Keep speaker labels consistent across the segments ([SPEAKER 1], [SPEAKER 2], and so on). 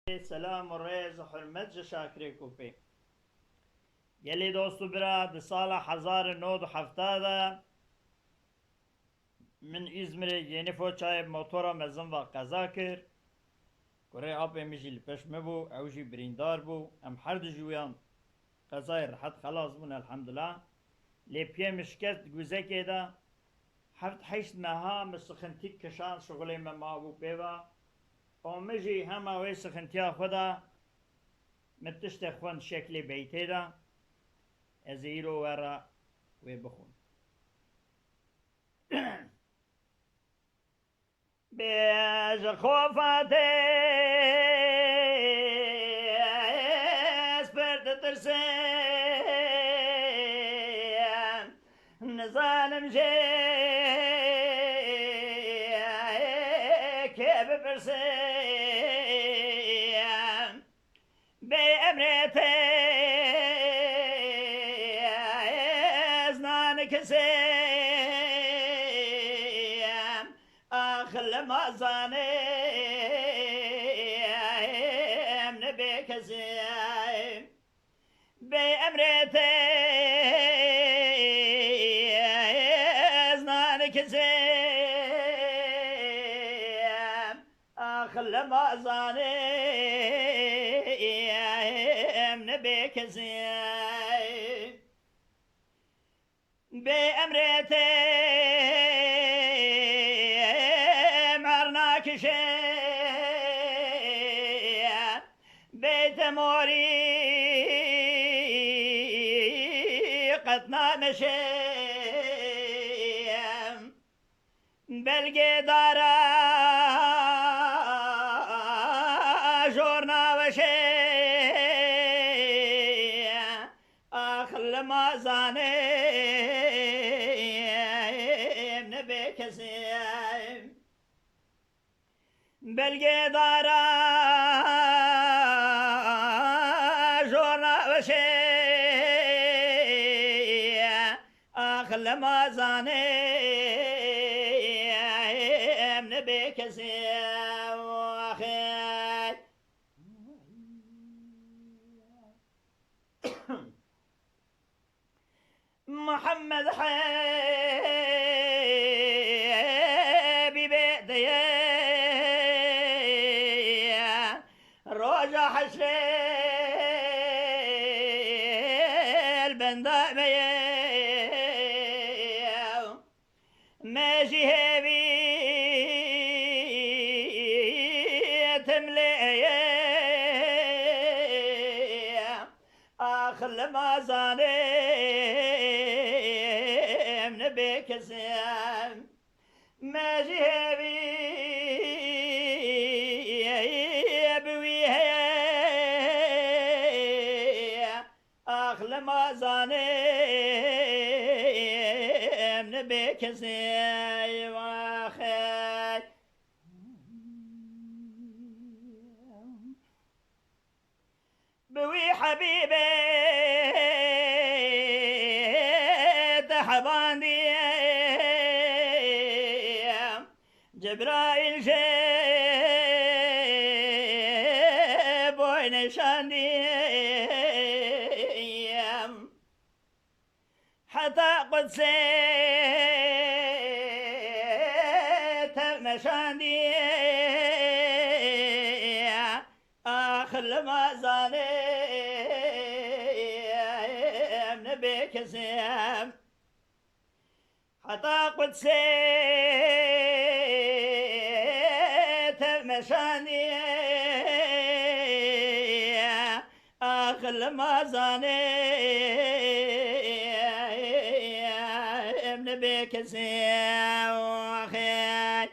[SPEAKER 1] سلام و ریز و حرمت شاکری کوپی گلی دوستو برا سال 1970 من İzmir'e yeni foçay motora mezin ve kaza kir. Kure apê mijî li peş me bû, ew jî birîndar bû. Em her du jûyan qezayê rehet xelas bûn elhamdülillah. Lê piyê mişkest guzekê de heft heşt meha me sıxintî kişan şuxulê me mabû pêva. O me jî hema wê sıxintiya xwe de me tiştê xwend şeklê beytê de ez ê îro were wê bixwin. Bêj xofate esper ditirsem nizanim jê kê bipirsem bê emrê ez nanikisem aklım azanım ne bekesem bê emrê ez nanikisem aklım azanım ne bekesem bê emrê بيت موري قطنا مشيم بلقي دارا جورنا وشيم أخل ما زانيم نبي كسيم بلقي دارا لما زانيم نبي كسيم وخير محمد حبيبي ديا روجا حشري البندا بيا ماشي هبي تملي اخل ما زانيم نبي كسام ماشي هبي ابوي اخل ما زانيم نبي كسام واخر بوي حبيبي تحباندي جبرائيل جيب ونشاندي حتى قدسي تمشاندي آخر ما زانيم نبي كسيم حتى قدسي تمشاني آخر ما زانيم نبي كسيم وخير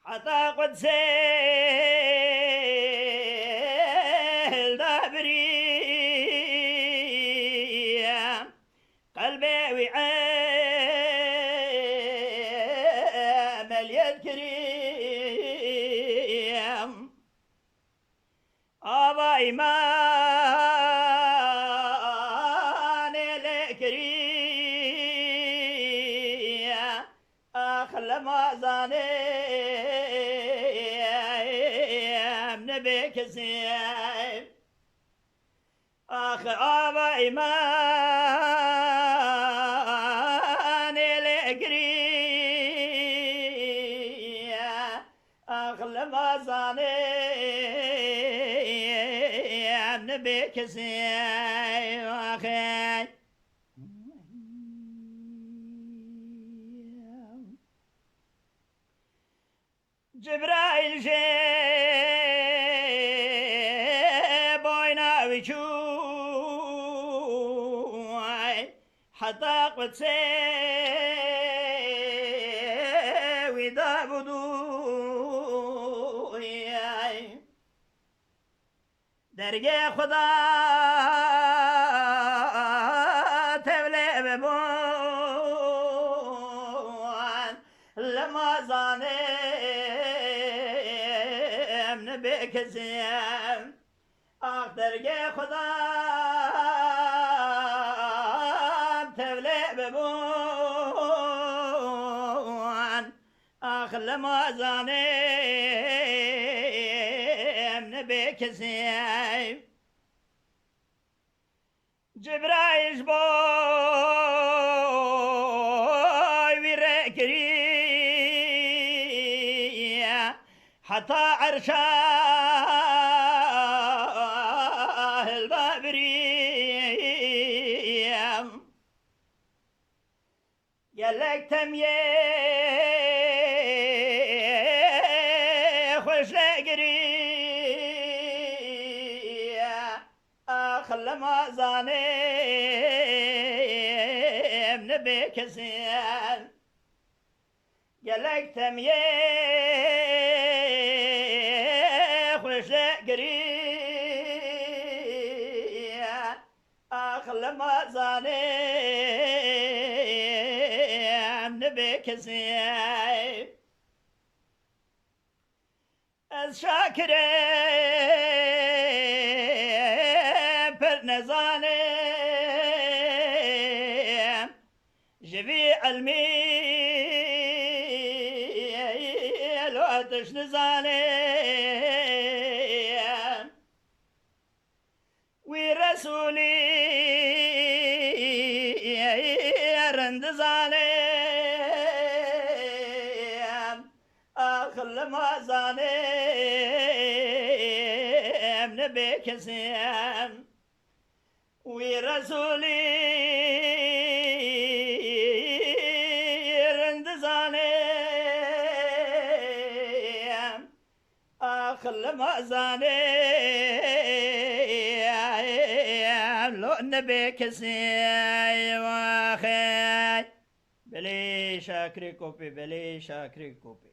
[SPEAKER 1] حتى قدسي الدابري قلبي وعامل يذكريم أبا إيمان الكريم أخلم مازانم نبی کسیم آخ آبا ایمان لگری آخ لمازانم نبی کسیم آخی جبرائيل بوينا ويشوي حتى قدسي ودابدو درجة خدا تبلي ببون لما زاني بکسیم آخدرگه خدا تبله ببون آخ لمازانیم نبکسیم جبرائیل بوی ویره کری حتى عرشاه البابريم يلك تميه خوش لقري اخل ما زانيم نبي كسين يلك تميه لما زانم نبي كسيم از شاكرم پر نزانم جبي علمي الواتش نزانم ورسولي رند زانم آخل ما زانم نبي كسيم ورسولي رند زانم آخل ما زانم لو نبي كسيم واخي بلي شاكري كوبي بلي شاكري كوبي